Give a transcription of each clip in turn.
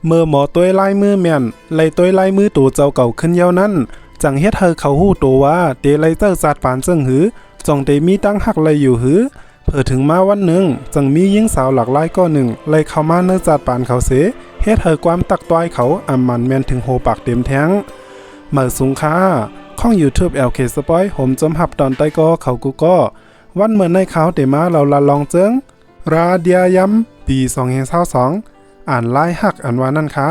เมื่อหมอตัวลายมือแม่นไล่ตัวลายมือตัวเจ้าเก่าขึ้นเยาวนั้นจังเฮ็ดเธอเขาฮู้ตัวว่าเตไลเจ้าจัดปานเจิงหือจองเตมีตั้งหักไลอยู่หือเพื่อถึงมาวันหนึ่งจังมีหญิงสาวหลากหลายก็หนึ่งไล่เข้ามาเนื้อจัดปานเขาเสเฮ็ดเธอความตักต้อยเขาอำมันแม่นถึงโหปากเต็มแท้งเมื่อสูงค่าข้อง YouTube LK Spoil ผมจมหับตอนใต้ก็เขากูก็วันเมื่อในเขาเตมาเราละลองเจิงราเดียย้ำปี2022อ่านไล่หักอันว่านั่นค่ะ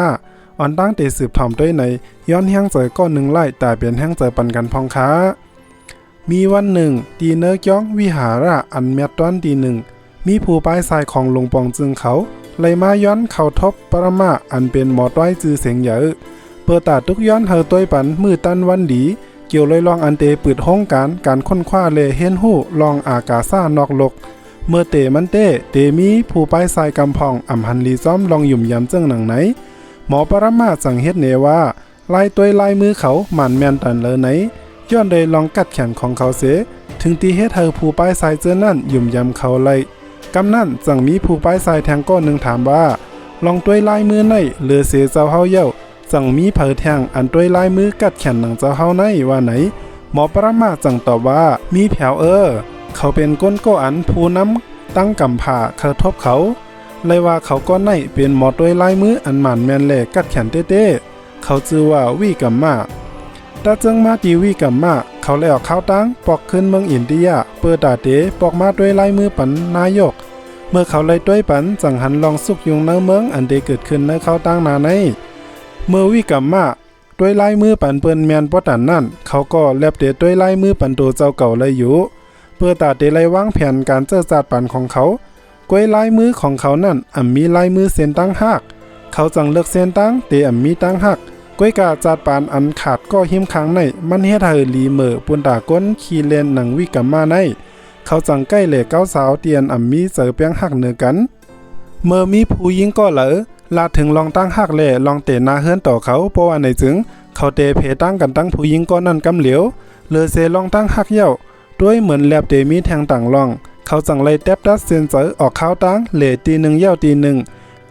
อ่อนตั้งเตสืบถ่อมด้วยในย้อนแห้งเจอก้อนหนึ่งไล่แต่เป็นแห้งเจอปันกันพองค้ามีวันหนึ่งตีเนอจ้องวิหาระอันเม็ดต้นตีหนึ่งมีผู้ป้ายสายของหลวงปองจึงเขาเลยมาย้อนเข้าทบปรมาอันเป็นหมอต้อยจือเสียงเยอะเปิดตาทุกย้อนเฮอต้วยปันมือตันวันดีเกี่ยวเลยลองอันเตปืดห้องการค้นคว้าเลเห็นหู้ลองอากาซ่านอกโลกเมื่อเตมันเตมีผู้ป้ายสายกำพองอ่ำหันลีซ้อมลองหยุ่มยำเจ้งหนังไหนหมอปรมาจังเฮ็ดเนว่าลายตัวลายมือเขาหมันแม่นตันเลยไหนย้อนเลยลองกัดแขนของเขาเสถึงตีเฮ็ดเธอผู้ป้ายสายเจอนั่นหยุ่มยำเขาเลยกำนั่นจังมีผู้ป้ายสายแทงก้อนหนึ่งถามว่าลองตัวลายมือในเลือเสียเจ้าเฮาเย้าจังมีเผอแทงอันตัวลายมือกัดแขนหนังเจ้าเฮาในว่าไหนหมอปรมาจังตอบว่ามีแผวเขาเป็นก้นโกอันผู้นำตั้งกำผ่าเขาทบเขาเลยว่าเขาก็ในเป็นหมอตัวลายมืออันหมันแมนแหลกกัดแขนเต้เขาชื่อว่าวีกัมมาตาเจิงมาตีวีกัมมาเขาแล้วเข้าตั้งปอกขึ้นเมืองอินเดียเปิดตาเตปอกมาด้วยลายมือปันนายกเมื่อเขาเลยด้วยปันจังหันลองสุกยุงในเมืองอันเดเกิดขึ้นในเข้าตั้งนาในเมื่อวีกัมมาด้วยลายมือปันเปิ้นแมนปอตันนั่นเขาก็แลบเตด้วยลายมือปันตัวเจ้าเก่าเลยอยู่เปิดตาเตเลยวางแผนการเจอจัดปันของเขากวยลายมือของเขานั่นมีลายมือเส้นตั้งหักเขาจังเลือกเส้นตั้งเตมีตั้งหักกวยกาจัดปานอันขาดก็หิมค้างในมันเฮ็ดให้ลีเมอปุนตาก้นขี่เลนหนังวิกัมมาในเขาจังใกล้เหล่เก้าสาวเตียนมีเจอเปียงหักเหนือกันเมื่อมีผู้หญิงก็เหลอลาถึงลองตั้งหักแหล่ลองเตะหน้าเฮือนต่อเขาเพราะว่าในจึงเขาเตเพตั้งกันตั้งผู้หญิงก็นั่นกำเหลียวเลือเซลองตั้งหักเย้าด้วยเหมือนแลบเตมีแทงต่างลองเขาจังไล่แทบดัดเซนเซอร์ออกข้าวตั้งเหล่ตีหนึ่งเย้าตีหนึ่ง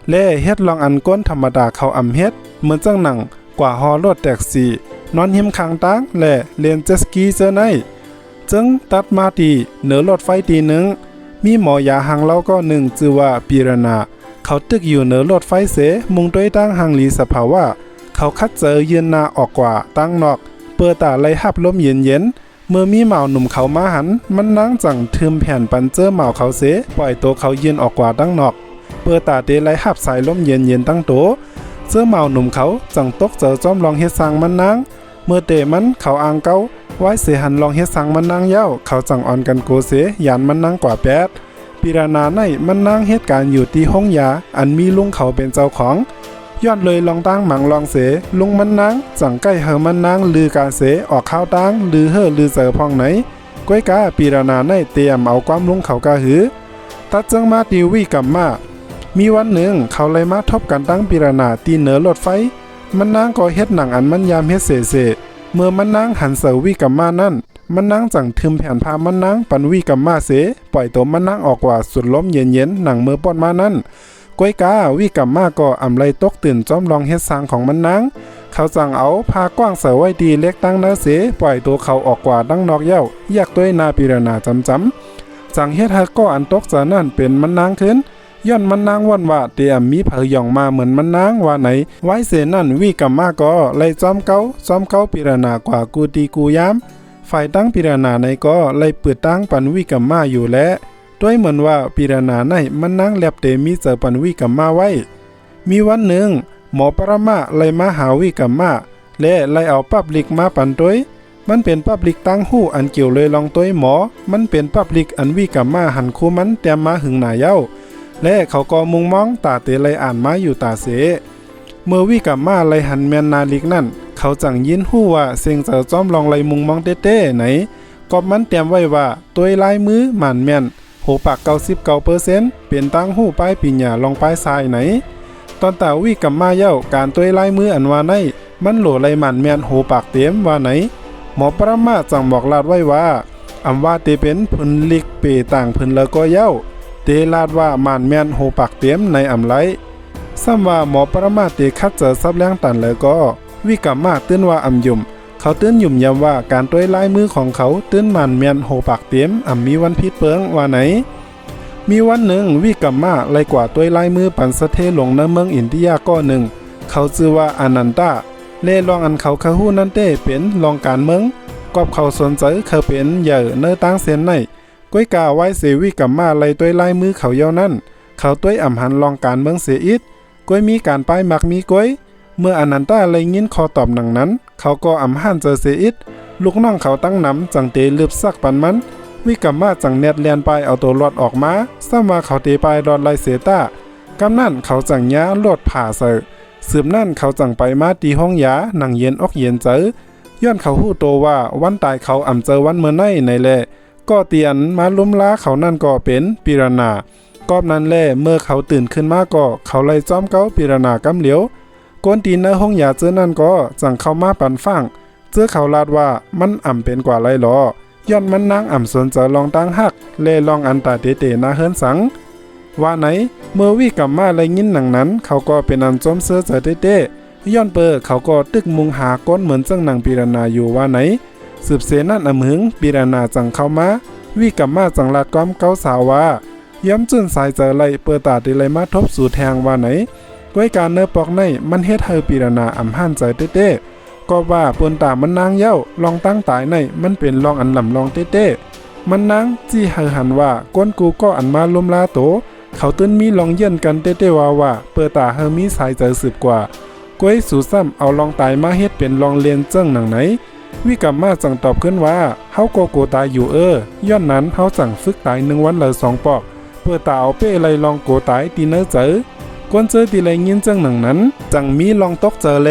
เล่เฮ็ดลองอันก้นธรรมดาเขาเฮ็ดเหมือนจังหนังกว่าฮอรถแท็กซี่นอนหิมค้างตั้งแล่เลียนเจสกีเจอในจึงตัดมาตีเหนือรถไฟตีหนึ่งมีหมอยาหางเล่าก็หนึ่งชื่อว่าปีรณาเขาตึกอยู่เหนือรถไฟเสมุงด้วยตั้งหางลีสภาวะเขาคัดเจอเย็นนาออกกว่าตั้งนอกเปิดตาไล่หับลมเย็นเมื่อมีเหมาหนุ่มเขามาหันมันนั่งจังทึมแผ่นปันเจอเหมาเขาเสปล่อยตัวเขาเย็นออกกว่าตั้งนอกเปิดตาเตไล่หับสายลมเย็นตั้งโตเสื้อเหมาหนุ่มเขาจังตกเจอจอมลองเฮ็ดสังมันนางเมื่อเตมันเขาอ่างเก้าไว้เสหันลองเฮ็ดสังมันนางเย้าเขาจังอ่อนกันโกเสยานมันนางกว่าแปดปีรานาในมันนางเหตุการณ์อยู่ที่ห้องยาอันมีลุงเขาเป็นเจ้าของย้อนเลยลองตั้งหมังลองเสลุงมันนางจังใกล้เฮอมันนางลือการเสออกข้าวตั้งลือเฮอลือเจอพองไหนก้อยกาปีรานาในเตรียมเอาความลุงเขากาหือตัดจังมาติวีกัมมามีวันหนึ่งเขาเลยมาทบกันตั้งปีรานาตีเหนือรถไฟมันนางก็เฮ็ดหนังอันมันยามเฮ็ดเสเมื่อมันนางหันเสวีกัมมานั่นมันนางจังทึมแผ่นพามันนางปันวีกัมมาเสปล่อยตัวมันนางออกกว่าสุดล้มเย็นหนังเมื่อป้อนมานั่นก้อยกาวิกัมมาก็ไลตกตื่นจอมลองเฮ็ดสร้างของมันนางเขาจังเอาพากว้างเสไว้ดีเล็กตั้งนาเสปล่อยตัวเขาออกกว่าดังนอกเย้าอยากด้วยนาปีรนาจำจังเฮ็ดให้ก็อันตกจะนั่นเป็นมันนางขึ้นย้อนมันนางวันว่าเตรียมมีเผยหย่องมาเหมือนมันนางว่าไหนไว้เสนั่นวิกัมมาก็ไล่จอมเก้าปีรนากว่ากูตีกูยามฝ่ายตั้งปีรนาในก็ไล่เปิดตั้งปันวิกัมมาอยู่และด้วยเหมือนว่าปีรนาในมันนางแลบเตมีเจอปันวิกัมมาไว้มีวันหนึ่งหมอปรมาไล่มาหาวิกัมมาและไล่เอาปับลิกมาปันตัวมันเป็นปับลิกตั้งหู้อันเกี่ยวเลยลองตัวหมอมันเป็นปับลิกอันวิกัมมาหันคู่มันเตรียมมาหึงหน้าเย้าและเขาก็มุงมองตาเตไลอ่านมาอยู่ตาเสเมื่อวิกัมมาไลหันแมนนาลิกนั่นเขาจังยินหู้ว่าเสียงเจอจอมลองไลมุงมองเต้ไหนก็มันเตรียมไว้ว่าตัวลายมือหมันแมนโหปาก99%เป็นตั้งหู้ป้ายปิญญาลองป้ายทรายไหนตอนตาวิกัมมาเย้าการตัวลายมืออันว่าในมันโหลไลหมันแมนโหปากเต็มว่าไหนหมอปรมาจังบอกลาดไว้ว่าว่าเตเป็นพื้นลิกเปต่างพื้นแล้วก็เย้าเตลาดว่ามันแม่นโหปักเต็มในไร ซ้ำว่าหมอปรมาติคัดเจอซับแรงตันแล้วก็วิกรรมาตื้นว่าอำยุ่มเขาตื้นยุ่มย้ำว่าการต้วยลายมือของเขาตื้นมันแม่นโหปากเต็มมีวันพิษเปิงว่าไหนมีวันหนึ่งวิกรรมาไล่กว่าต้วยลายมือปันสะเทลงในเมืองอินเดียก็หนึ่งเขาชื่อว่าอนันตาเล่ลองอันเขาฮู้นั่นเต้เป็นรองการเมืองกอบเขาสนใจเขาเป็นใหญ่เนื้อตั้งเส้นในก้อยกาไว้เสวิกรรมาไล่ต้วยลายมือเขาเย้านั่นเขาต้วยหันรองการเมืองเสียอิดก้อยมีการป้ายมักมีก้อยเมื่ออนันตาไล่ยินคอตอบหนังนั้นเขาก็หันเจอเสียอิดลูกน้องเขาตั้งนำจังเตลืบซักปันมันวิกรรมาจังเน็ดเลียนไปเอาตัวรอดออกมาซ้ำมาเขาเตไปรอดไล่เสต้ากำนั่นเขาจังย้าลดผ่าเสือสืบนั่นเขาจังไปมาตีห้องยานั่งเย็นอกเย็นเจอย้อนเขาฮู้โตว่าวันตายเขาเจอวันเมื่อในแลก็เตียนมาล้มล้าเขานั่นก็เป็นปิรณากอบนั้นแลเมื่อเขาตื่นขึ้นมาก็เขาไล่จ้อมเก้าปิรณากำเหลียวก้นตีนในห้องยาเจอนั่นก็จังเข้ามาปันฟังเจอเขาลาดว่ามันเป็นกว่าไรหรอย้อนมันนางสนจะลองตั้งหักเล่ลองอันตาเตๆนาเฮิรนสังว่าไหนเมื่อวิกรรมาไล่ยินหนังนั้นเขาก็เป็นอันจมเสื้อเจอเต้ย้อนเปอเขาก็ตึกมุงหาก้นเหมือนจังหนังปิรณาอยู่ว่าไหนสืบเสนั่นหึงปิรณาจังเข้ามาวิกรรมาจังลาดก้อมเก้าสาวว่าย้ำจุนสายเจอไล่เปิดตาติไลมาทบสู่แทงว่าไหนด้วยการเนื้อปอกในมันเฮ็ดให้ปิรณาหันใจเต้ก็ว่าปนตามันนางเย้าลองตั้งตายในมันเป็นลองอันลำลองเต้มันนางจี้เฮหันว่าก้นกูก็มาล้มลาโตเขาตื้นมีลองเยี่ยนกันเต้ว่าเปิดตาเฮมีสายใจสืบกว่าก้อยสู่ซ้ำเอาลองตายมาเฮ็ดเป็นลองเลียนเจิ้งหนังไหนวิกรรมาจังตอบขึ้นว่าเฮาโกตายอยู่ย้อนนั้นเฮาจังฝึกตาย1วันละ2ปอกเปิดตาเอาเป้ไลลองโกตายตีเนื้อเจอกวนเจอตีไลยินเจิ้งหนังนั้นจังมีลองตกเจอแล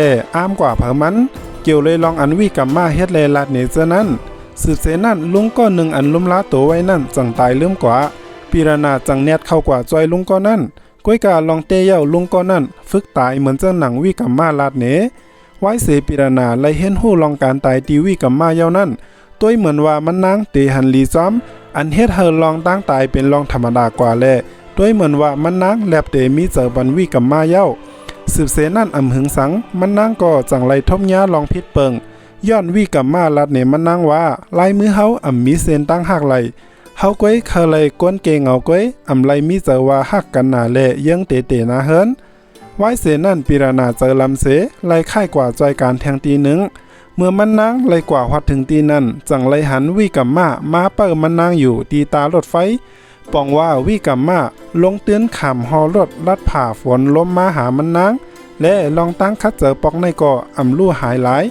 กว่าเผอมันเกี่ยวเลยลองอันวิกรรมาเฮ็ดเลลาดเนเจอนั้นสืบเสนั่นลุงก็หนึ่งอันล้มล้าโตไว้นั่นจังตายลืมกว่าปิรณาจังเน็ดเข้ากว่าจอยลุงก็นั่นก้อยกาลองเตเย่าลุงก็นั่นฝึกตายเหมือนเจ้าหนังวิกรรมาลาดเนไว้เสปิรณาไลเห็นหู้ลองการตายตีวิกรรมาเย่านั่นตัวเหมือนว่ามันนางเตหันลีซ้อมอันเฮ็ดเฮอลองตั้งตายเป็นลองธรรมดากว่าแลตัวเหมือนว่ามันนางแลบเตมีเจอบันวิกรรมาเย่าสืบเสนั่นหึงสังมันนางก็จังไลทบยาลองพิษเปิงย้อนวิกรรมาลัดเนมันนางว่าลายมือเฮามีเส้นตั้งหักไหลเฮาก้อยเคยเลยก้นเกงเอาก้อยไลมีเจอว่าหักกันหนาแลยังเตนาเฮิรนไว้เสนั่นปิรณาเจอลำเสไลค่ายกว่าจอยการแทงตีหนึ่งเมื่อมันนางไลกว่าฮอดถึงตีนั้นจังไลหันวิกรรมาเปิดมันนางอยู่ตีตารถไฟปองว่าวิกรรมาลงเตือนขำฮอรถลัดผ่าฝนล้มมาหามันนางและลองตั้งคัดเจอปอกในก่อลู่หายหลาย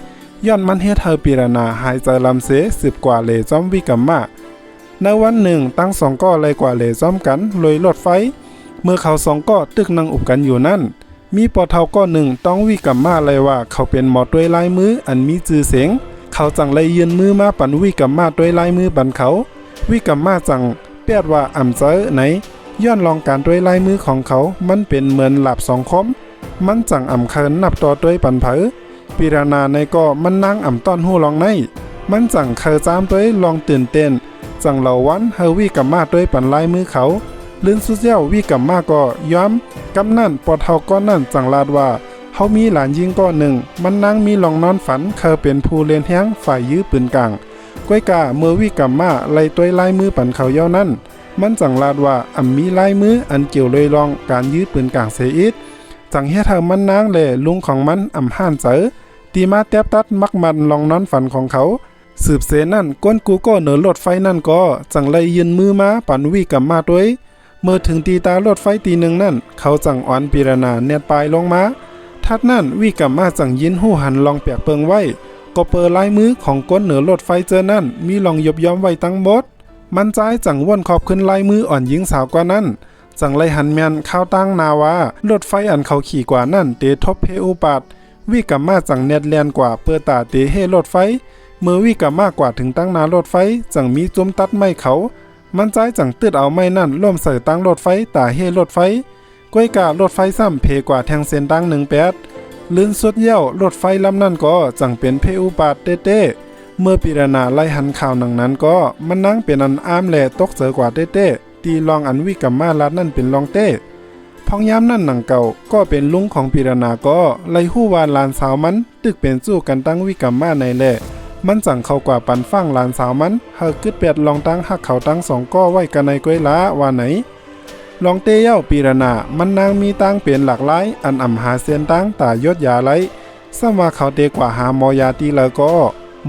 ย้อนมันเฮ็ดเธอปิรณาหายใจลำเส10กว่าเลจอมวิกรรมาในวันหนึ่งตั้ง2ก้อเลยกว่าเลจอมกันลอยรถไฟเมื่อเขา2ก้อตึกนั่งอุบกันอยู่นั่นมีปอเท่าก้อหนึ่งต้องวิกรรมาเลยว่าเขาเป็นหมอด้วยลายมืออันมีจื่อเสียงเขาจังเลยยืนมือมาปั่นวิกรรมาด้วยลายมือปั่นเขาวิกรรมาจังเปียดว่าเจอไหนย้อนลองการด้วยลายมือของเขามันเป็นเหมือนหลับ2คมมันจังเคินนับต่อด้วยปันเผอปิรณาในก็มันนั่งต้อนหู้ลองในมันจังเคยจามด้วยลองตื่นเต้นจังเหล่าวันเฮวิกรรมาด้วยปันลายมือเขาลื่นสุดเย้าวิกรรมาก็ย้อมกำนั่นปอเท่าก้อนนั่นจังลาดว่าเขามีหลานยิงก้อนหนึ่งมันนั่งมีลองนอนฝันเคยเป็นผู้เลียนแห้งฝ่ายยื้อปืนกลางก้อยกาเมื่อวิกรรมาไล่ด้วยลายมือปันเขาเย้านั่นมันจังลาดว่ามีลายมืออันเกี่ยวเลยลองการยื้อปืนกลางเสียอิดจังเฮ็ดเธอมันนางแลลุงของมันห่านเจอตีมาแตบตัดมักมันลองนอนฝันของเขาสืบเสนั่นก้นกูก็เหนือรถไฟนั่นก็จังไลยืนมือมาปั่นวิกรรมาด้วยเมื่อถึงตีตารถไฟตีหนึ่งนั่นเขาจังอ่อนปิรณาเนียดปลายลงมาทัดนั่นวิกรรมาจังยินหูหันลองเปียกเปิงไว้ก็เปิดลายมือของก้นเหนือรถไฟเจอนั่นมีลองยบย้อมไว้ตั้งหมดมันใจจังว่นขอบขึ้นลายมืออ่อนหญิงสาวกว่านั้นจังไลหันแมนข้าวตั้งนาวารถไฟอันเขาขี่กว่านั่นเตทบเพอุปัดวิกรรมาจังเน็ดแลนกว่าเปิดตาเตเฮรถไฟเมื่อวิกรรมากว่าถึงตั้งนารถไฟจังมีจุ้มตัดไม้เขามันใจจังตืดเอาไม้นั่นล่มใส่ตั้งรถไฟตาเฮรถไฟก้อยการถไฟซ้ำเพกว่าแทงเส้นตั้ง18ลื่นสุดเย้ารถไฟลำนั่นก็จังเป็นเพอุปัดเต้เมื่อปิรณาไล่หันข่าวหนังนั้นก็มันนั่งเป็นอันอ้ามแหล่ตกเจอกว่าเต้ตีลองอันวิกรรมาลาดนั่นเป็นลองเต้พ พ้องย้ำนั่นหนังเก่าก็เป็นลุงของปีรนาก็ไล่ฮู้ว่าหลานสาวมันตึกเป็นสู้กันตั้งวิกรรมมาในแหละมันสั่งเขากว่าปันฟังหลานสาวมันเฮากึดเป็ดลองตั้งหักเขาตั้งสองก้อไว้กันในก้อยล้าว่าไหนลองเตเย้าปีรนามันนางมีตั้งเป็นหลากหลายอันอ่ำหาเสียนตั้งตายศยาไลสมาเขาเตกว่าหามอยาตีแล้วก็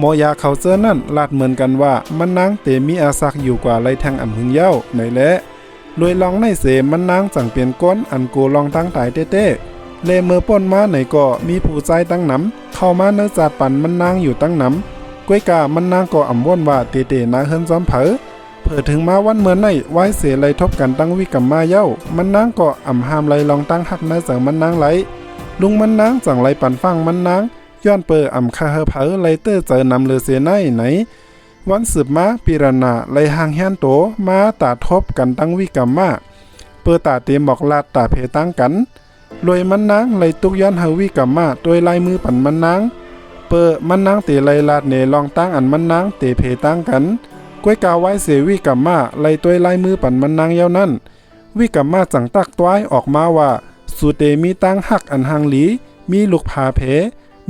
มอยาเขาเจอนั่นลาดเหมือนกันว่ามันนางเตมีอาศักอยู่กว่าไรแทงอ่ำหึงเย้าในแหละโดยลองในเสมันนางสั่งเปลี่ยนก้นอันกูลองตั้งตายเต้เลเมื่อป้นมาไหนก็มีผู้ใจตั้งน้ำเข้ามาเนื้อจัดปั่นมันนางอยู่ตั้งน้ำก้วยกามันนางก็อ่ำว่นว่าเตนาเฮิรนซ้อมเผอถึงมาวันเมื่อในไว้เสียไรทบกันตั้งวิกรรมมาเย้ามันนางก็อ่ำหามไรลองตั้งหักเนื้อจังมันนางไหลลุงมันนางจังไรปั่นฟังมันนางย้อนเปออ่ำคาเฮเผอไรเตอร์เจอนำเลือเสียไหนวันสืบมาปีรนาไรหางแฮนโตมาตาทบกันตั้งวิกรรมมาเปอตาเตมบอกลาดตาเพตั้งกันรวยมันนางไรตุกย้อนเฮวิกรรมมาโดยลายมือปั่นมันนางเปอมันนางเตไรลาดเนลองตั้งอันมันนางเตเพตั้งกันก้วยกาไว้เสวิกรรมมาไรตัวลายมือปั่นมันนางเย้านั่นวิกรรมมาจังตักต้วยออกมาว่าสูเตมีตั้งหักอันหางหลีมีลูกผาเพ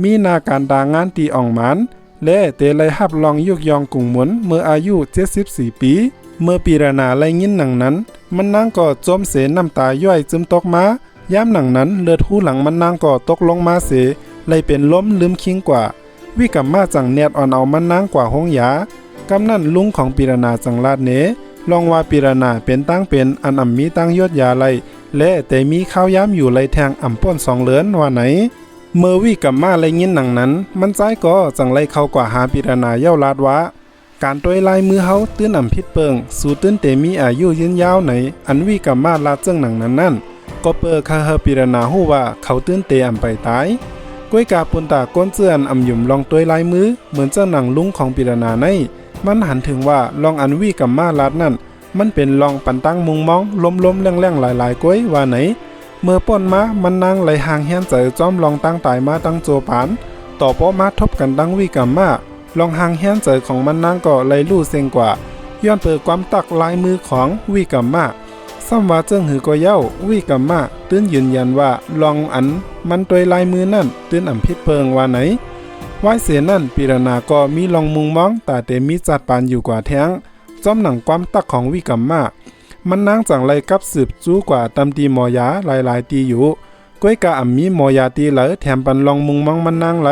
มีนาการดางานตีอ่องหมันและเตไลหับลองยุกยองกุ่งหมุนเมื่ออายุ74ปีเมื่อปีรนาไลยินหนังนั้นมันนางก็จมเสน้ำตาย่อยจึมตกมาย้ำหนังนั้นเลือดหูหลังมันนางก็ตกลงมาเสไลเป็นล้มลืมคิงกว่าวิกรรมมาจังเนียดอ่อนเอามันนางกว่าห้องยากำนั่นลุงของปีรนาจังลาดเนลองว่าปีรนาเป็นตั้งเป็นอันอ่ำมีตั้งยศยาไลและแต่มีข้าวย้ำอยู่ไลแทงอ่ำป้นสองเหลือนว่าไหนเมื่อวิกรรมมาไลยินหนังนั้นมันใจก็จังไลเข้ากว่าหาปีรนาเย้าลาดว่าการตัวลายมือเฮาตื้นอ่ำพิษเปิงสู่ตื้นเตมีอายุยืนยาวไหนอันวิกรรมมาลาดเจ้งหนังนั้นนั่นก็เปิดคาเฮปีรนาฮู้ว่าเขาตื้นเตอ่ำไปตายก้วยกาปนตาก้นเสื้ออันอ่ำหยุ่มลองตัวลายมือเหมือนเจ้าหนังลุงของปีรนาในมันหันถึงว่าลองอันวิกรรมมาลาดนั่นมันเป็นลองปันตั้งมุงมองล้มๆแรงๆหลายๆก้วยว่าไหนเมื่อป้นมามันนางไหลหางเฮียนเจอจอมลองตั้งตายมาตั้งโจปานต่อป้อมาทบกันดังวิกรรมมาลองหางเฮียนเจอของมันนางก็ไหลลู่เซงกว่าย้อนเปิดความตักลายมือของวิกรรมมาซ้ำว่าเจิ้งหือก็เย้าวิกรรมมาตื้นยืนยันว่าลองอันมันตัวลายมือนั่นตื้นอ่ำพิษเพิงว่าไหนไว้เสียนั่นปีรนาก็มีลองมุงมองแต่เตมีจัดปานอยู่กว่าแท้งจอมหนังความตักของวิกรรมมามันนางจังไรกับสืบจู้กว่าตำตีหมอยาหลายตีอยู่ก้วยกะอ่ำมีหมอยาตีเหลอแถมปันลองมุงมองมันนางไร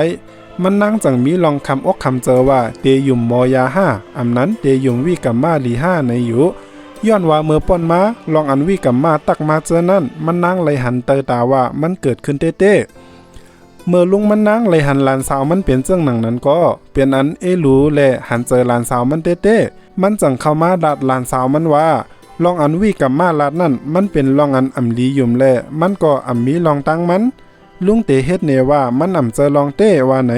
มันนางจังมีลองคำอกคำเจอว่าเตยุ่มหมอยาห้าอำนั้นเตยุ่มวิกัมมาลีห้าในอยู่ย้อนว่าเมื่อป้อนมาลองอันวิกัมมาตักมาเจอนั่นมันนางไรหันเตอตาว่ามันเกิดขึ้นเต้เมื่อลุงมันนางไรหันหลานสาวมันเป็นเจ้งหนังนั้นก็เป็นอันรู้และหันเจอหลานสาวมันเต้มันจังเข้ามาดัดหลานสาวมันว่าลองอันวิกัมมาลาดนั่นมันเป็นลองอันอ่ำลียุ่มแลมันก็อ่ำมีลองตั้งมันลุงเตเฮ็ดเนว่ามันอ่ำเจอลองเต้ว่าไหน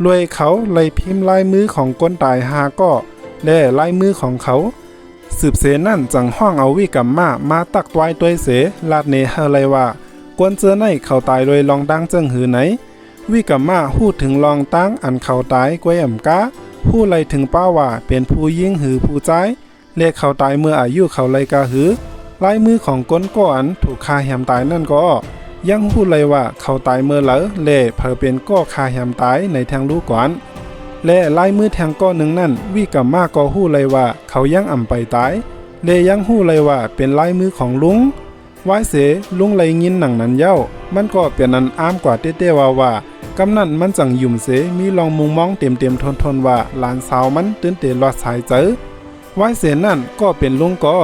รวยเขาเลยพิมพ์ลายมือของคนตายหาก็และลายมือของเขาสืบเสนั่นจังห้องเอาวิกัมมาตักไว้ตัวเสลาดเนเฮเลยว่ากวนเจอในเขาตายโดยลองตั้งเจิงหือไหนวิกัมมาพูดถึงลองตั้งอันเขาตายกวยอ่ำกะผู้ไลถึงป้าว่าเป็นผู้ยิ่งหือผู้ใจเลขเขาตายเมื่ออายุเขาไลกาหือลายมือของก้นก้อนถูกคาแหมตายนั่นก็ยังพูดเลยว่าเขาตายเมื่อเหลอเล่เผอเป็นก็คาแหมตายในทางลูกก่อนและลายมือแทงก้อนหนึ่งนั่นวิกัมมาก็หู้เลยว่าเขายังอ่ำไปตายเลยังหู้เลยว่าเป็นลายมือของลุงไว้เสลุงเลยยินหนังนั้นเย้ามันก็เป็นอันอ้ามกว่าเต้ว่ากำนั่นมันจังยุ่มเสมีลองมุงมองเต็มทนว่าหลานสาวมันตื่นเตลอดสายเจอไว้เสนั่นก็เป็นลุงก็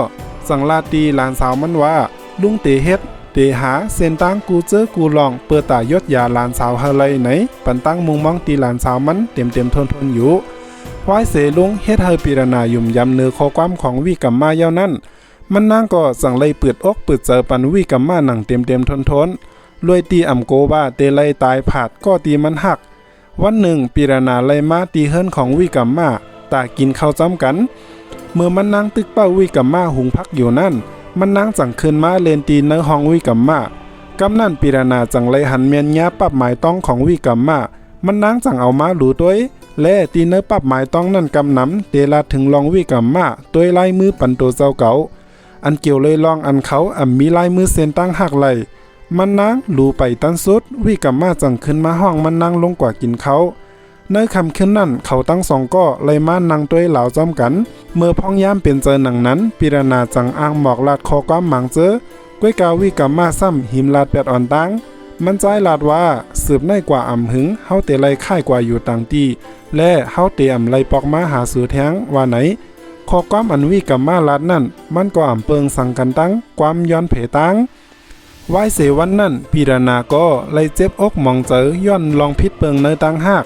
สังลาตีหลานสาวมันว่าลุงเตเฮ็ดเตหาเส้นตั้งกูเจอกูลองเปิดตายศยาหลานสาวเฮเลยไหนปันตั้งมุงมองตีหลานสาวมันเต็มทนอยู่ไว้เสลุงเฮ็ดเฮปีรนายุ่มยำเนื้อข้อความของวิกัมมาเย้านั่นมันนางก็สั่งเลยเปิดอกเปิดเจอปันวิกัมมาหนังเต็มทนรวยตีอ่ำโกบ้าเตไลตายผาดก็ตีมันหักวันหนึ่งปีรนาไลมาตีเฮิรนของวิกัมมาตากินข้าวจ้ำกันเมื่อมันนางตึกเป้าวิกัมมาหุงพักอยู่นั่นมันนางจังคืนมาเลนตีเนื้อห้องวิกัมมากำนั่นปีรนาจังเลยหันเมียนยาปับหมายต้องของวิกัมมามันนางจังเอามาหลูตัวและตีเนื้อปับหมายต้องนั่นกำนำเตลาถึงลองวิกัมมาตัวไล่มือปันโตเจ้าเก่า อันเกี่ยวเลยลองอันเขามีลายมือเส้นตั้งหักไหลมันนางหลูไปตันสุดวิกรรมาจังขึ้นมาห้องมันนางลงกว่ากินเขาในคำขึ้นนั่นเขาตั้งสองก็เลยมานางด้วยเหล่าจอมกันเมื่อพ้องย่ามเป็นเจอหนังนั้นปิรณาจังอ้างหมอกลาดคอก้ามหมังเจอก้วยกาวิกรรมาซ้ำหิมลาดแปดอ่อนตังมันใจลาดว่าสืบในกว่าอ่ำหึงเฮาเตไลค่ายกว่าอยู่ต่างตีและเฮาเตอ่ำไลปอกมาหาสู่แท้งว่าไหนคอก้ามอันวิกรรมาลาดนั่นมันก็อ่ำเปิงสั่งกันตั้งความย้อนเผตังไว้เสวันนั่นปิรณาก็เลยเจ็บอกมองเจอย้อนลองพิษเปิงเนตังหาก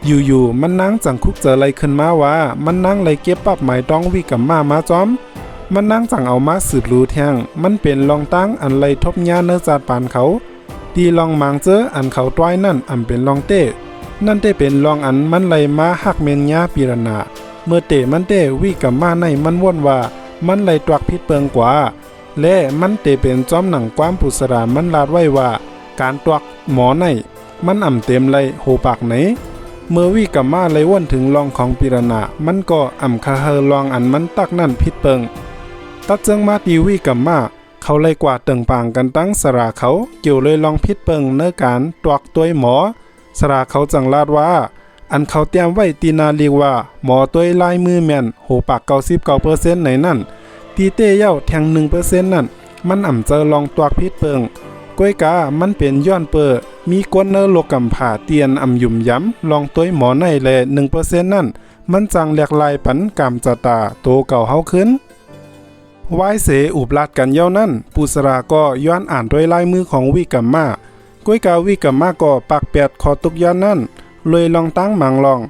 อยู่ๆมันนั่งจังคุกเจออะไรขึ้นมาว่ามันนั่งเลยเก็บปับหมายต้องวิกรรมาจอมมันนั่งจังเอามาสืบรู้แทงมันเป็นลองตั้งอันเลยทบญาเนื้อจาดปานเขาตีลองมางเจออันเขาต้อยนั่นเป็นลองเต้นั่นเต้เป็นลองอันมันเลยมาหักเมนญาปิรณาเมื่อเต้มันเต้วิกรรมาในมันว่นว่ามันเลยตวักพิษเปิงกว่าและมันเตเป็นจอมหนังความปุสรามันลาดไว้ว่าการตวักหมอในมันเต็มเลยโหปากไหนเมื่อวิกรรมาเลยว่นถึงลองของปิรณามันก็คาเฮลองอันมันตักนั่นพิษเปิงตัดเจิงมาตีวิกรรมาเขาเลยกว่าเติงปางกันตั้งสราเขาเกี่ยวเลยลองพิษเปิงเนื้อการตวักตัวหมอสราเขาจังลาดว่าอันเขาเตรียมไว้ตีนาเรียกว่าหมอตัวลายมือแม่นโหปาก99%ในนั่นตีเต้เย้าแทง 1% นั่นมันเจอลองตวักพิษเปิงก้อยกามันเป็นย้อนเปอมีกวนเนอโลกำผ่าเตียนยุ่มย้ำลองตัวหมอในแล 1% นั่นมันจังแหลกลายปันกามจตาโตเก่าเฮาขึ้นไว้เสอุบลาดกันเย้านั่นปุสราก็ย้อนอ่านด้วยลายมือของวิกรรมาก้อยกาวิกรรมาก็ปากแปดคอตุกย้อนนั่นเลยลองตั้งหมังลอง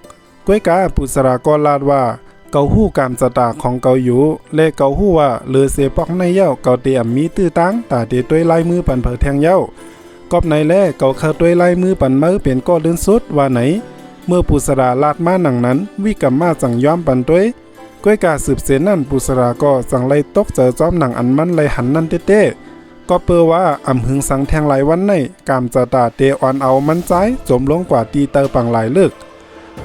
ก้อยกาปุสราก็ลาดว่าเกาหู้กามจตาของเกาอยู่และเกาหู้ว่าเลือเสปอกในเย้าเกาเตียมมีตื้อตั้งตาเตด้วยลายมือปันเผอแทงเย้ากอบในแลเกาเคด้วยลายมือปันเมื่อเป็นก็ลื่นสุดว่าไหนเมื่อปุสราลาดมาหนังนั้นวิกรรมาจังย้อมปันด้วยก้อยกาสืบเสนนั่นปุสราก็จังไล่ตกเจอจอมหนังอันมันไล่หันนั่นเต้ก็เปอว่าหึงสังแทงหลายวันในกามจตาเตอ่อนเอามันใจจมลงกว่าตีเตอปังหลายเลิก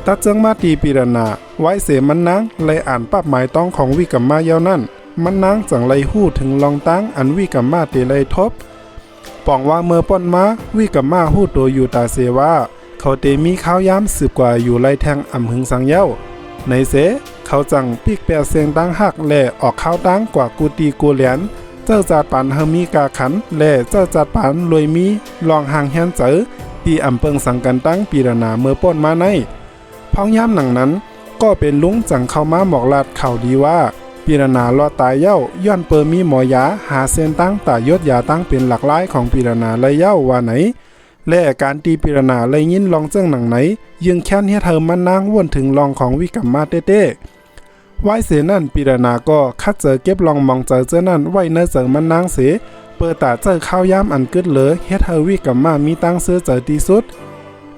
ตัดเจิงมาตีปิรณาไว้เสมันนางเลยอ่านปับหมายต้องของวิกรรมาเย้านั่นมันนางจังเลยหู้ถึงลองตั้งอันวิกรรมาเตเลยทบป่องว่าเมื่อป้นมาวิกรรมาหู้ตัวอยู่ตาเสว่าเขาเตมีข้าวย้ำสืบกว่าอยู่ไล่แทงหึงสังเย้าในเสเขาจังปีกแปะเสียงตั้งหักแล่ออกข้าวตั้งกว่ากูตีกูเหลียนเจ้าจัดปานเฮมีกาขันแล่เจ้าจัดปานรวยมีลองห่างแฮนเจอตีเปิงสังกันตั้งปิรณาเมื่อป้นมาในพ้องย้ำหนังนั้นก็เป็นลุงจังเข้ามาบอกลาดข่าวดีว่าปิรณาลอดตายเย้าย้อนเปิมีหมอยาหาเส้นตั้งตายศยาตั้งเป็นหลักหลายของปิรณาเลยเย้าว่าไหนและการตีปิรณาเลยยินลองเจ้งหนังไหนยึงแค้นเฮ็ดเธอมันนางวนถึงลองของวิกรรมาเต้ไว้เสนั่นปิรณาก็คัดเจอเก็บลองมองเจอเจ้านั่นไว้เนื้อเจอมันนางเสเปิดตาเจอข้าวย้ำอันกึดเหลือเฮ็ดเธอวิกรรมามีตั้งเสื้อเจอตีสุด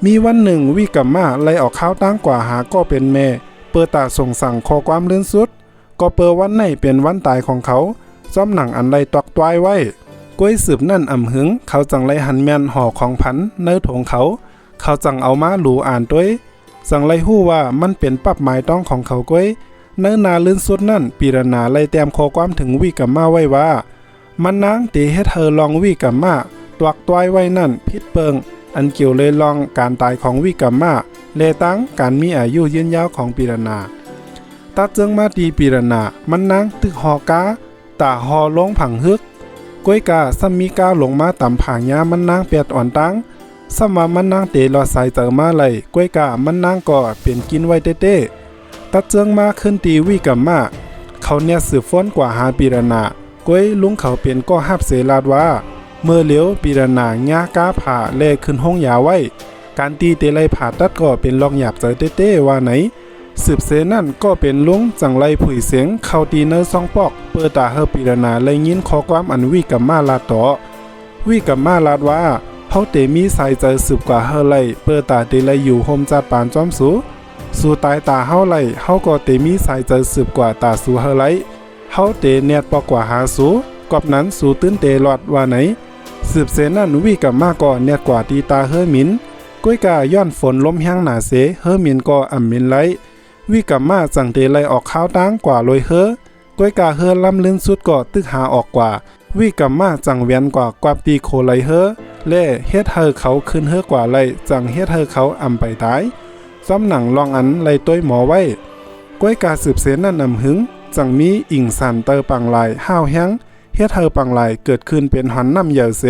มีวันหนึ่งวิกรรมาไล่ออกข้าวตั้งกว่าหาก็เป็นแม่เปิดตาส่งสั่งขอความลื่นสุดก็เปิดวันไหนเป็นวันตายของเขาซ้อมหนังอันไล่ตอกตวายไว้ก้วยสืบนั่นหึงเขาจังไล่หันแมนห่อของพันเนื้อถงเขาจังเอามาหลูอ่านด้วยจังไล่หู้ว่ามันเป็นปับหมายต้องของเขาก้วยเนื้อนาลื่นสุดนั่นปิรณาไล่แต้มขอความถึงวิกรรมาไว้ว่ามันนางเตเฮ็ดเธอลองวิกรรมาตวักตวายไว้นั่นพิษเปิงอันเกี่ยวเลยลองการตายของวิกรรมาเลตั้งการมีอายุยืนยาวของปิรณาตัดเจิงมาตีปิรณามันนางตึกหอกาตาหอลงผังฮึกก้อยกาซัมมีกาลงมาต่ำผางยามันนางเปียดอ่อนตั้งสมามันนางเตลอใส่เจอมาเลยก้อยกามันนางก็เปลี่ยนกินไว้เต้ตัดเจิงมาขึ้นตีวิกรรมาเขาเนี่ยสืบฟ้นกว่าหาปิรณาก้อยลุงเขาเปลี่ยนก็ฮับเสลาดว่าเมื่อเหลียวปิรณาญากาผ่าเล่ขึ้นห้องยาไว้การตีเตไลผ่าตัดก็เป็นลองหยาบเจอเต้ว่าไหนสืบเสนั่นก็เป็นลุงจังไลผุยเสียงเข้าตีเนื้อซองปอกเปิดตาเฮอปิรณาเลยยินขอความอันวิกรรมาลาดต่อวิกรรมาลาดว่าเฮาเตมีสายใจสืบกว่าเฮอไลเปิดตาเตไลอยู่โฮมจัดปานจอมสู่ตายตาเฮาไลเฮาก็เตมีสายใจสืบกว่าตาสู่เฮอไลเฮาเตเนียดปอกกว่าหาสู่กอบนั้นสู่ตื้นเตลอดว่าไหนสืบเสนั่นวิกรรมาก็เนียดกว่าตีตาเฮอหมินก้อยกาย้อนฝนลมแห้งหนาเสเฮอหมินก็มินไลวิกรรมาจังเตไลออกข้าวตั้งกว่าลอยเฮอ ก้อยกาเฮอลำลื่นสุดก็ตึกหาออกกว่าวิกัมมาจังเวียนกว่ากวาบตีโคไลเฮอเล่เฮ็ดเฮอเขาขึ้นเฮอกว่าไลจังเฮ็ดเฮอเขาอำไปตายซ้ำหนังลองอันไลต้วยหมอไว้ก้อยกาสืบเสนนั่นนำหึงจังมีอิงสันเตอปังลายห้าวแห้งเฮ็ดเฮอปังลายเกิดขึ้นเป็นหันน้ำเหย่อเส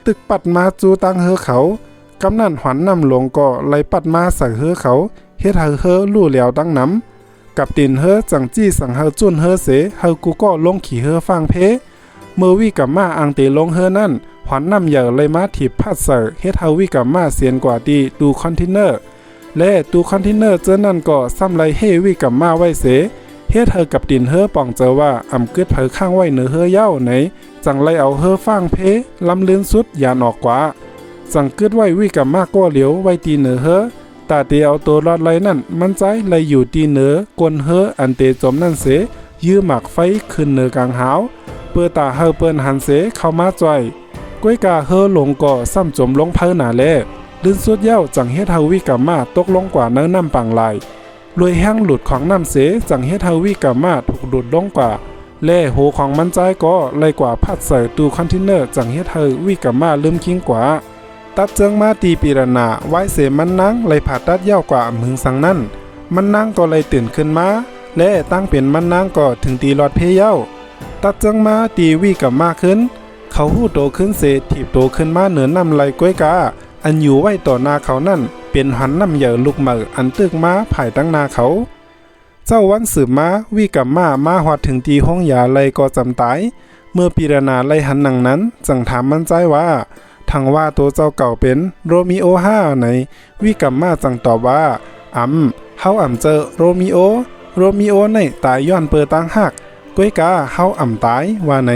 ตึกปัดมาจูตังเฮอเขากำนั่นหันน้ำลงก็ไลปัดมาใส่เฮอเขาเฮ็ดเฮอลู่เหลียวตั้งน้ำกับตินเฮอจังจี้สั่งเฮอจุนเฮอเสเฮอกูก็ลงขี่เฮอฟังเพเมื่อวิกัมมาอังเตลงเฮอนั่นหันน้ำเหย่อเลยมาถีบพัดเสอเฮ็ดเฮาวิกัมมาเสียนกว่าดีดูคอนเทนเนอร์และตูคอนเทนเนอร์เจอนั่นก็ซ้ำไรเฮวิกัมมาไว้เสเฮ็ดเฮอกับดินเฮอป่องเจอว่าอำกึดเผอข้างไว้เหนือเฮอเย้าไหนจังไรเอาเฮอฟางเพลำลื่นสุดยานออกกว่าจังกึดไว้วิกัมมาก็เหลียวไว้ตีเหนือเฮอตาเตียวตัวรอดไรนั่นมันใจไรอยู่ตีเหนือกวนเฮออันเตจมนั่นเสยื้อหมักไฟขึ้นเหนือกลางหาวเปิดตาเฮอเปิ้นหันเสเข้ามาจ่อยก้วยกาเฮอหลงก่อซ้ำจมลงเผอหนาแลลื่นสุดเย้าจังเฮ็ดเฮาวิกัมมาตกลงกว่าเนื้อน้ำปังลายรวยแห้งหลุดของน้ำเสจังเฮ็ดเฮาวิกัมมาถูกดูดลงกว่าแล่โหของมันใจก็ไล่กว่าพัดใส่ตู้คอนเทนเนอร์จังเฮ็ดเฮาวิกัมมาลืมคิงกว่าตัดเจิงมาตีปีรณาไว้เสมันนังไล่ผ่าตัดยาวกว่ามึงสังนั้นมันนังก็เลยตื่นขึ้นมาและตั้งเป็นมันนังก็ถึงตีหลอดเพเย้าตัดเจิงมาตีวิกัมมาขึ้นเขาหู้โตขึ้นเสถีบโตขึ้นมาเหนือน้ำไหลก้วยกาอันอยู่ไว้ต่อหน้าเขานั่นเป็นหันน้ำเหย่อลูกเหมืออันตึกมาภายตั้งนาเขาเจ้าวันสืบมาวิกัมมาหอดถึงตีห้องยาไลก็จำตายเมื่อปีรณาไลหันหนังนั้นจังถามมันใจว่าทางว่าตัวเจ้าเก่าเป็นโรมิโอ5ไหนวิกัมมาจังตอบว่าเฮาเจอโรมิโอในตายย้อนเปิดตั้งหักก้วยกาเฮาตายว่าไหน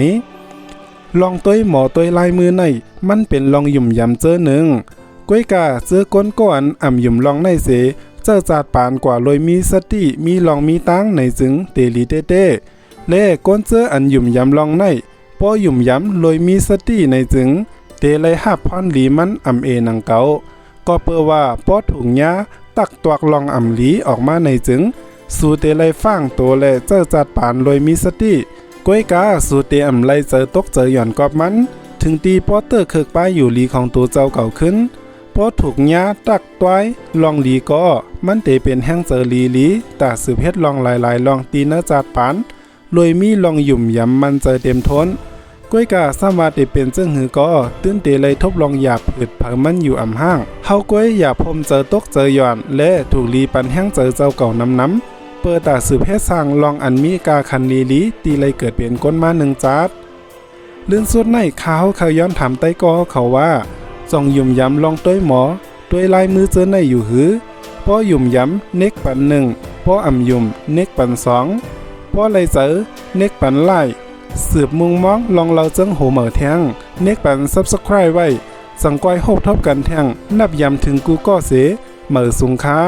ลองต้วยหมอต้วยลายมือในมันเป็นลองหยุ่มยำเจอหนึ่งก้วยกาเจอก้นก้อนหยุ่มลองในเสเจอจาดปานกว่าลอยมีสติมีลองมีตั้งในจึงเตลีเต้เล่ก้นเจอหยุ่มยำลองในป้อหยุ่มยำลอยมีสติในจึงเตเลยหับพอนหลีมันเอนังเกาก็เปื่อว่าป้อถุงยาตักตวกลองหลีออกมาในจึงสู่เตเลยฟังโตและเจอจาดปานลอยมีสติก้วยกาสู่เตไลเจอตกเจอหย่อนกอบมันถึงตีป้อเตอร์เคิกป้ายอยู่หลีของตัวเจ้าเก่าขึ้นป้อถูกยาตักต้วยลองหลีก็มันเตเป็นแห้งเจอหลีตาสืบเฮ็ดลองหลายลองตีเนื้อจาดปานลอยมีลองหยุ่มยำมันเจอเต็มทนก้วยกาสามารถเป็นจึงหือก็ตื้นเตเลยทบลองหยาบผืดเผามันอยู่ห้างเฮาก้วยหยาบพมเจอตกเจอหย่อนและถูกลีปันแห้งเจอเจ้าเก่าน้ำเปิดตาสืบเฮ็ดสร้างลองอันมีกาคันลีตีเลยเกิดเป็นก้นมา1จาดลื่นสุดในเขาย้อนถามไต้กอเขาว่าส่องหยุ่มยำลองต้วยหมอต้วยลายมือเจอในอยู่หือป้อหยุ่มยำเน็กปัน1ป้อหยุ่มเน็กปัน2ป้อไรเจอเน็กปันไล่สืบมุงมองลองเราเจิ้งโหเหม่อแทงเน็กปัน Subscribe ไว้สังก้อยโฮบทบกันแทงนับยำถึงกูก็เสเหม่อสุงค่า